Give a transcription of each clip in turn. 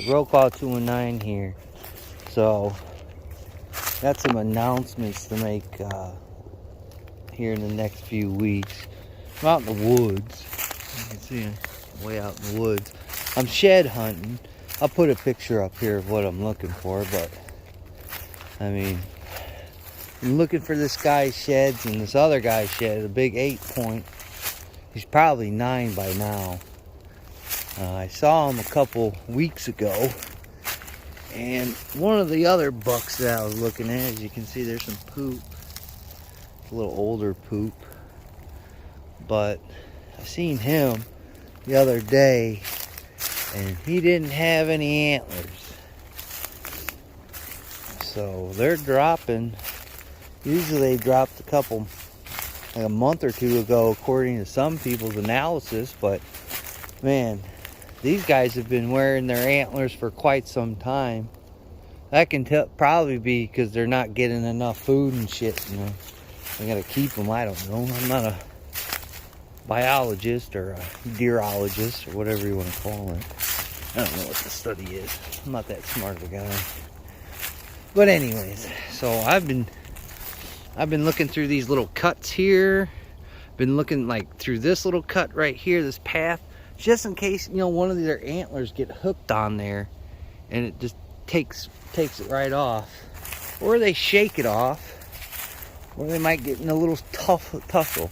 Roll call 219 here. So, got some announcements to make here in the next few weeks. I'm out in the woods. You can see I'm way out in the woods. I'm shed hunting. I'll put a picture up here of what I'm looking for, but I mean, I'm looking for this guy's sheds and this other guy's shed, a big 8-point. He's probably 9 by now. I saw him a couple weeks ago, and one of the other bucks that I was looking at, as you can see, there's some poop. It's a little older poop, but I seen him the other day, and he didn't have any antlers. So they're dropping. Usually they dropped a couple, like a month or two ago, according to some people's analysis, but man, these guys have been wearing their antlers for quite some time. That can probably be because they're not getting enough food and shit. You know, they gotta keep them. I don't know. I'm not a biologist or a deerologist or whatever you want to call it. I don't know what the study is. I'm not that smart of a guy. But anyways, so I've been looking through these little cuts here. Been looking like through this little cut right here, this path, just in case, you know, one of their antlers get hooked on there and it just takes it right off, or they shake it off, or they might get in a little tussle.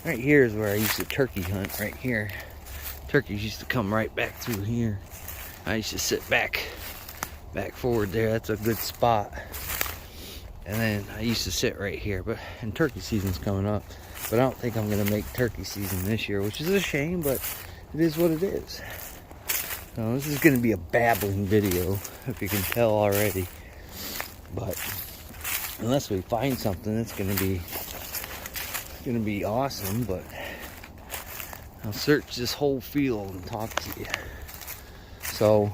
Right here is where I used to turkey hunt. Right here, turkeys used to come right back through here. I used to sit back forward there. That's a good spot. And then I used to sit right here, and turkey season's coming up, but I don't think I'm gonna make turkey season this year, which is a shame, but it is what it is. So this is gonna be a babbling video, if you can tell already. But unless we find something, it's gonna be awesome. But I'll search this whole field and talk to you. So,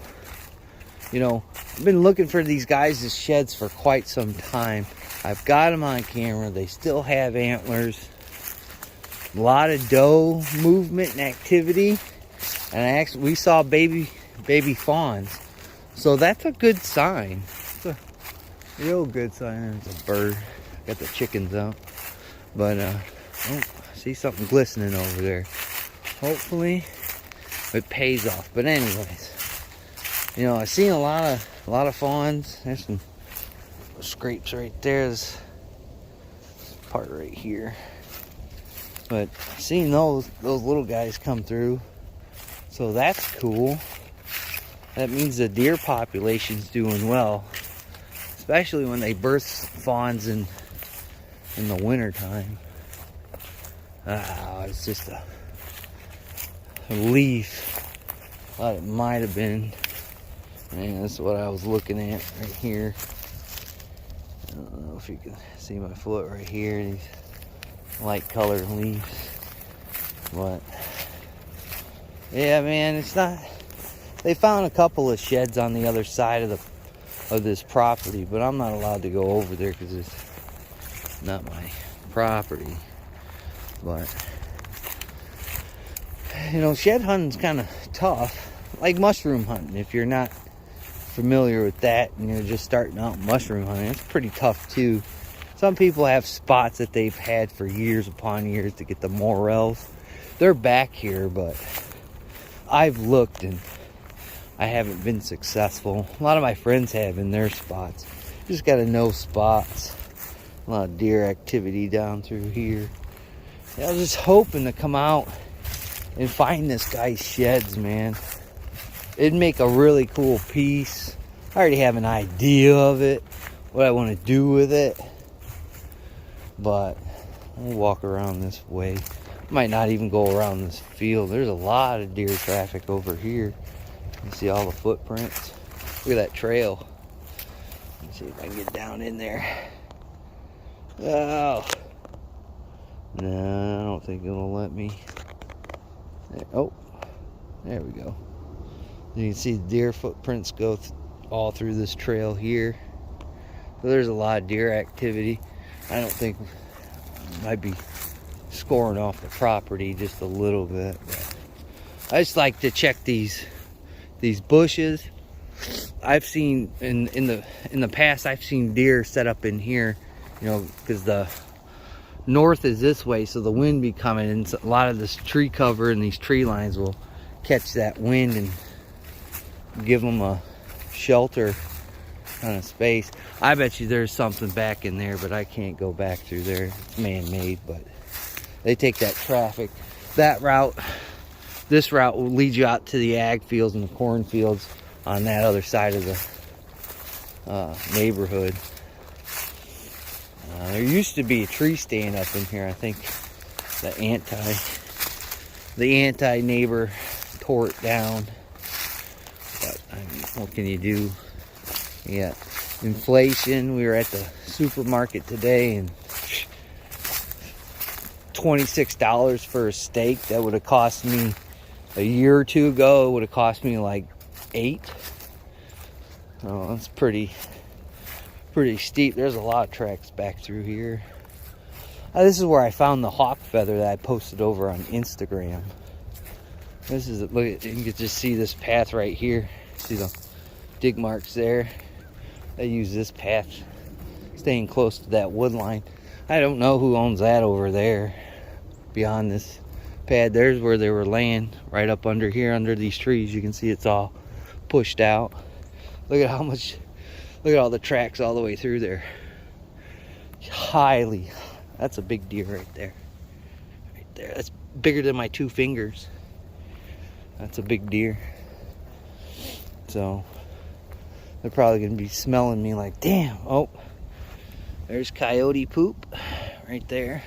you know, I've been looking for these guys' sheds for quite some time. I've got them on camera. They still have antlers. A lot of doe movement and activity. And we saw baby fawns. So that's a good sign. It's a real good sign. There's a bird. Got the chickens out. But, oh, I see something glistening over there. Hopefully it pays off. But anyways, you know, I've seen a lot of fawns. There's some scrapes right there. This part right here. But seeing those little guys come through, so that's cool. That means the deer population's doing well, especially when they birth fawns in the winter time. It's just a leaf. Thought it might have been. Man, that's what I was looking at right here. I don't know if you can see my foot right here. These light colored leaves. But yeah, man, it's not. They found a couple of sheds on the other side of this property, but I'm not allowed to go over there because it's not my property. But you know, shed hunting's kind of tough, like mushroom hunting. If you're not familiar with that and you're just starting out mushroom hunting, it's pretty tough too. Some people have spots that they've had for years upon years to get the morels. They're back here, but I've looked and I haven't been successful. A lot of my friends have in their spots. Just gotta know spots. A lot of deer activity down through here. Yeah, I was just hoping to come out and find this guy's sheds, man. It'd make a really cool piece. I already have an idea of it, what I want to do with it. But we'll walk around this way. Might not even go around this field. There's a lot of deer traffic over here. You see all the footprints. Look at that trail. Let's see if I can get down in there. Oh. No, I don't think it'll let me. There, oh, there we go. You can see the deer footprints go all through this trail here. So there's a lot of deer activity. I don't think might be scoring off the property just a little bit. But I just like to check these bushes I've seen in the past, I've seen deer set up in here, you know, because the north is this way, so the wind be coming, and a lot of this tree cover and these tree lines will catch that wind and give them a shelter kind of space. I bet you there's something back in there, but I can't go back through there. It's man-made, but they take that traffic. That route, this route will lead you out to the ag fields and the corn fields on that other side of the neighborhood. There used to be a tree stand up in here. I think the anti neighbor tore it down. But I mean, what can you do? Yeah, inflation. We were at the supermarket today, and $26 for a steak that would have cost me a year or two ago. It would have cost me like $8. Oh, that's pretty steep. There's a lot of tracks back through here. This is where I found the hawk feather that I posted over on Instagram. This is, look at, you can just see this path right here. See the dig marks there. They use this path, staying close to that wood line. I don't know who owns that over there. Beyond this pad, there's where they were laying, right up under here, under these trees. You can see it's all pushed out. Look at how much. Look at all the tracks all the way through there. That's a big deer right there. Right there. That's bigger than my 2 fingers. That's a big deer. So they're probably gonna be smelling me like, damn. Oh, there's coyote poop right there.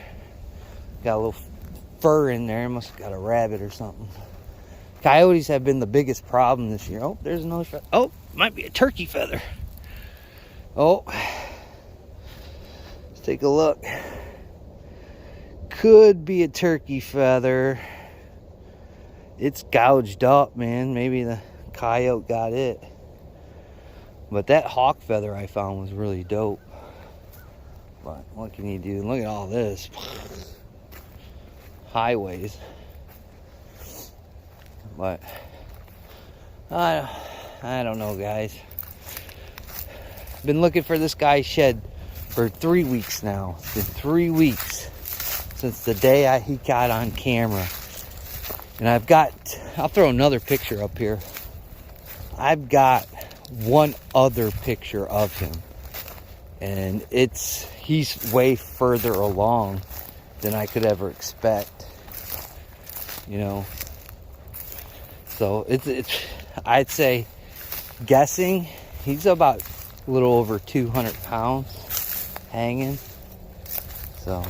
Got a little fur in there. Must have got a rabbit or something. Coyotes have been the biggest problem this year. Oh, there's another feather. Oh, might be a turkey feather. Oh, let's take a look. Could be a turkey feather. It's gouged up, man. Maybe the coyote got it. But that hawk feather I found was really dope. But what can you do? Look at all this. Highways. But I don't know, guys. Been looking for this guy's shed for 3 weeks now. It's been 3 weeks since the day he got on camera. And I'll throw another picture up here. I've got one other picture of him. And he's way further along than I could ever expect. You know. So I'd say, guessing, he's about a little over 200 pounds hanging. So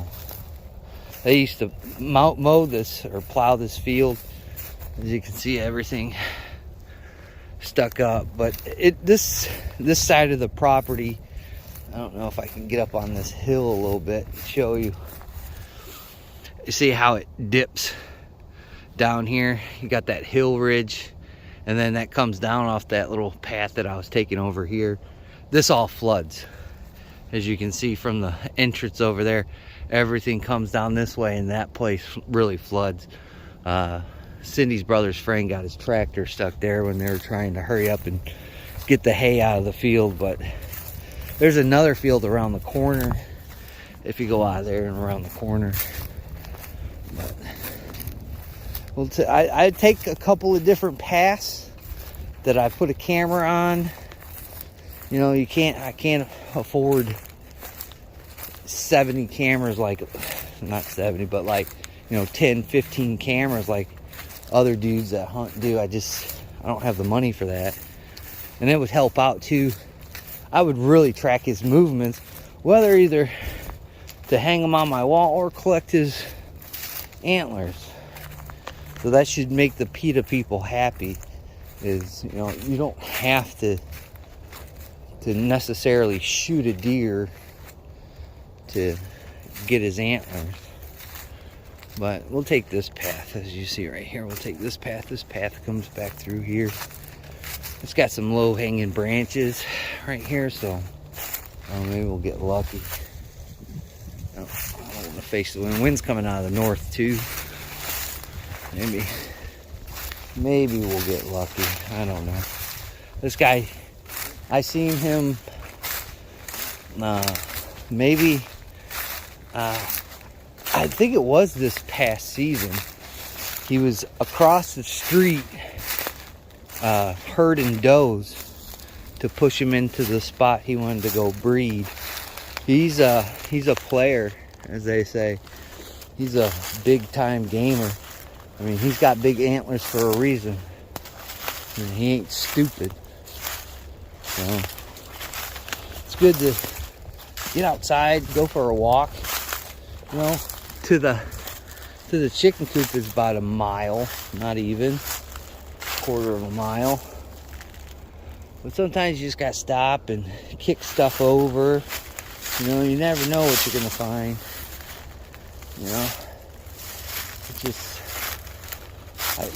they used to mow this or plow this field. As you can see, everything stuck up. But this side of the property, I don't know if I can get up on this hill a little bit and show you. You see how it dips down here? You got that hill ridge, and then that comes down off that little path that I was taking over here. This all floods. As you can see from the entrance over there, everything comes down this way, and that place really floods. Cindy's brother's friend got his tractor stuck there when they were trying to hurry up and get the hay out of the field. But there's another field around the corner if you go out of there and around the corner. But I take a couple of different paths that I put a camera on. You know, I can't afford 70 cameras, like, not 70, but like, you know, 10, 15 cameras like other dudes that hunt do. I don't have the money for that. And it would help out too. I would really track his movements, whether either to hang him on my wall or collect his antlers. So that should make the PETA people happy. Is, you know, you don't have to necessarily shoot a deer to get his antlers. But we'll take this path, as you see right here. We'll take this path. This path comes back through here. It's got some low-hanging branches right here, so maybe we'll get lucky. I don't want to face the wind. Wind's coming out of the north too. Maybe we'll get lucky. I don't know. This guy, I seen him maybe, I think it was this past season. He was across the street herding does to push him into the spot he wanted to go breed. He's a player, as they say. He's a big time gamer. I mean, he's got big antlers for a reason. I mean, he ain't stupid. So it's good to get outside, go for a walk. You know, to the chicken coop is about a mile, not even quarter of a mile. But sometimes you just gotta stop and kick stuff over. You know, you never know what you're gonna find. You know, it's just,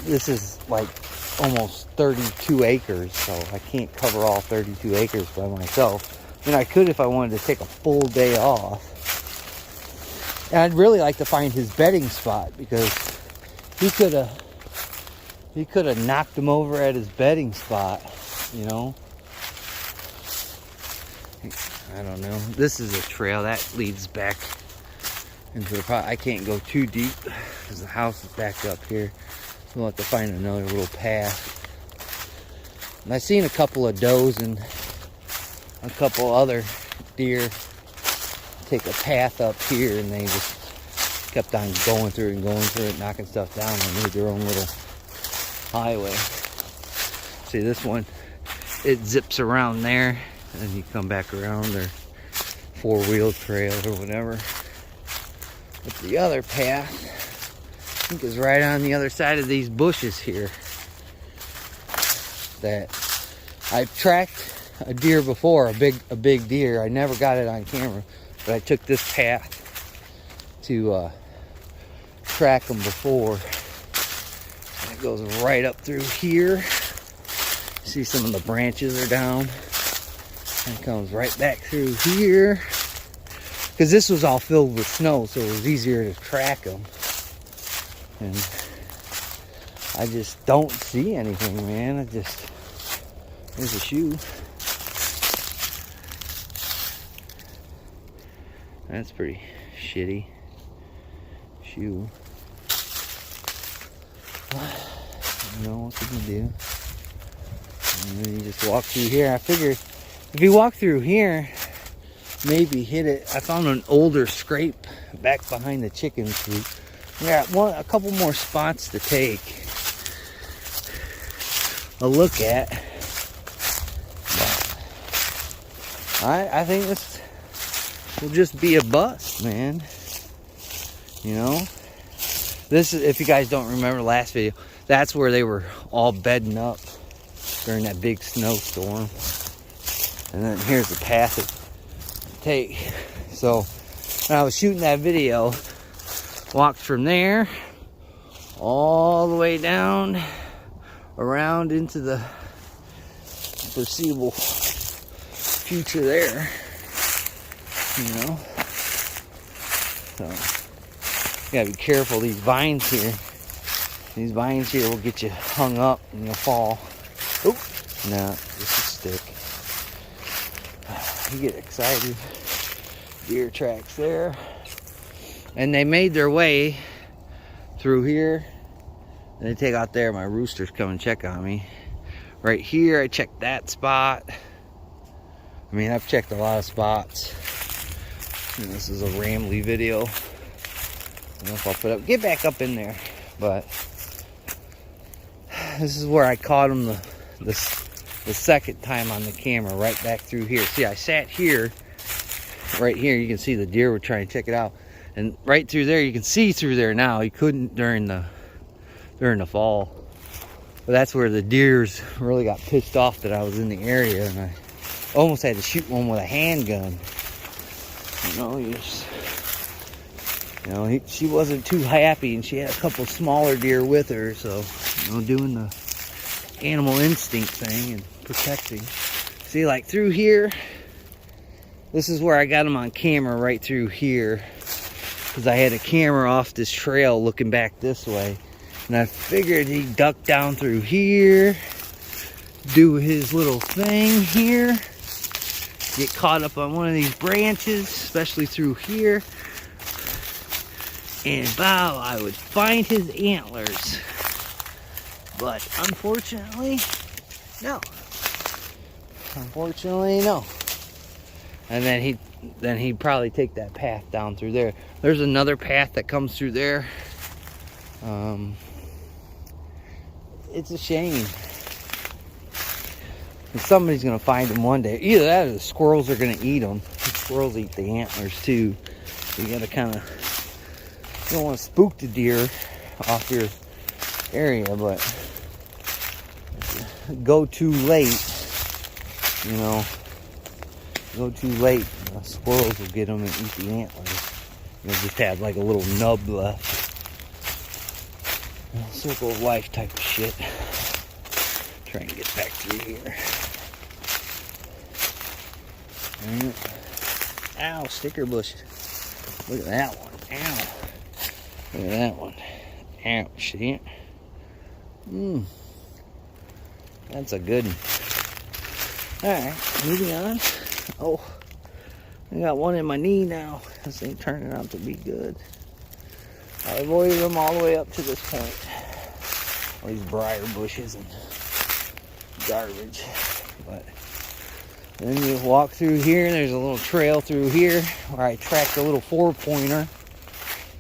this is like almost 32 acres, so I can't cover all 32 acres by myself. I mean, I could if I wanted to take a full day off. And I'd really like to find his bedding spot, because he could have knocked him over at his bedding spot, you know. I don't know. This is a trail that leads back into the pot. I can't go too deep because the house is back up here. We'll have to find another little path. And I've seen a couple of does and a couple other deer take a path up here, and they just kept on going through it, knocking stuff down, and made their own little highway. See, this one, it zips around there, and you come back around their four-wheel trail or whatever. But the other path, I think, is right on the other side of these bushes here. That I've tracked a deer before, a big deer. I never got it on camera, but I took this path to track them before. And it goes right up through here. See, some of the branches are down. And it comes right back through here. Because this was all filled with snow, so it was easier to track them. And I just don't see anything, man. There's a shoe. That's pretty shitty shoe. I don't know what to do. And then you just walk through here. I figured if you walk through here, maybe hit it. I found an older scrape back behind the chicken coop. We got a couple more spots to take a look at. I think this will just be a bust, man. You know, this is, if you guys don't remember last video, that's where they were all bedding up during that big snowstorm. And then here's the path to take. So when I was shooting that video, walked from there all the way down around into the foreseeable future there, you know. So you gotta be careful. These vines here will get you hung up and you'll fall. Oh no, just a stick. You get excited. Deer tracks there. And they made their way through here. And they take out there. My roosters come and check on me. Right here, I checked that spot. I mean, I've checked a lot of spots. And this is a rambly video. I don't know if I'll put up. Get back up in there. But this is where I caught them the second time on the camera. Right back through here. See, I sat here. Right here, you can see the deer were trying to check it out. And right through there, you can see through there now. You couldn't during the fall. But that's where the deers really got pissed off that I was in the area, and I almost had to shoot one with a handgun. She wasn't too happy, and she had a couple smaller deer with her, so doing the animal instinct thing and protecting. See, like through here, this is where I got him on camera, right through here. Because I had a camera off this trail looking back this way. And I figured he'd duck down through here. do his little thing here. Get caught up on one of these branches, especially through here. And wow, I would find his antlers. But unfortunately, no. Unfortunately, no. And then he'd probably take that path down through there. There's another path that comes through there. It's a shame. And somebody's gonna find them one day. Either that or the squirrels are gonna eat them. The squirrels eat the antlers too. You gotta kind of, you don't want to spook the deer off your area, but go too late, you know. Go too late, the squirrels will get them and eat the antlers. You'll just have like a little nub left. Circle of life type of shit. Try and get back through here. Ow, sticker bush. Look at that one. Ow. Look at that one. Ouch, see it? That's a good one. Alright, moving on. Oh, I got one in my knee now. This ain't turning out to be good. I avoided them all the way up to this point. All these briar bushes and garbage. But then you walk through here, and there's a little trail through here where I tracked a little 4-pointer.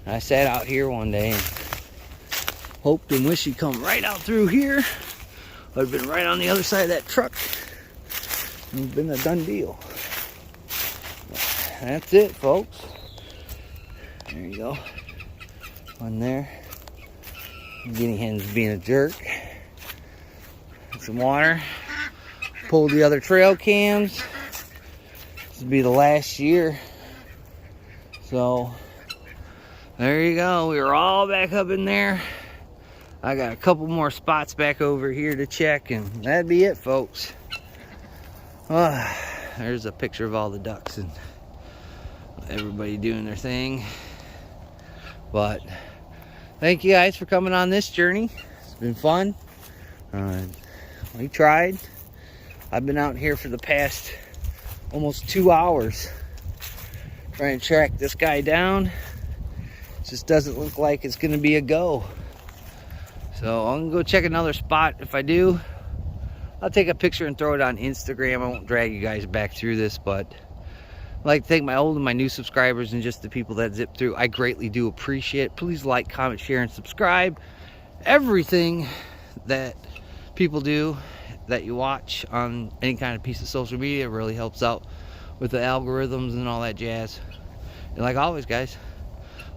I sat out here one day and hoped and wished he'd come right out through here. I'd have been right on the other side of that truck. It's been a done deal. That's it, folks. There you go. One there. Guinea hen's being a jerk. Some water. Pulled the other trail cams. This will be the last year. So, there you go. We were all back up in there. I got a couple more spots back over here to check, and that'd be it, folks. There's a picture of all the ducks and everybody doing their thing. But thank you guys for coming on this journey. It's been fun. We tried. I've been out here for the past almost 2 hours trying to track this guy down. It just doesn't look like it's gonna be a go. So I'm gonna go check another spot. If I do, I'll take a picture and throw it on Instagram. I won't drag you guys back through this, but I'd like to thank my old and my new subscribers and just the people that zip through. I greatly do appreciate it. Please like, comment, share, and subscribe. Everything that people do that you watch on any kind of piece of social media really helps out with the algorithms and all that jazz. And like always, guys,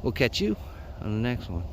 we'll catch you on the next one.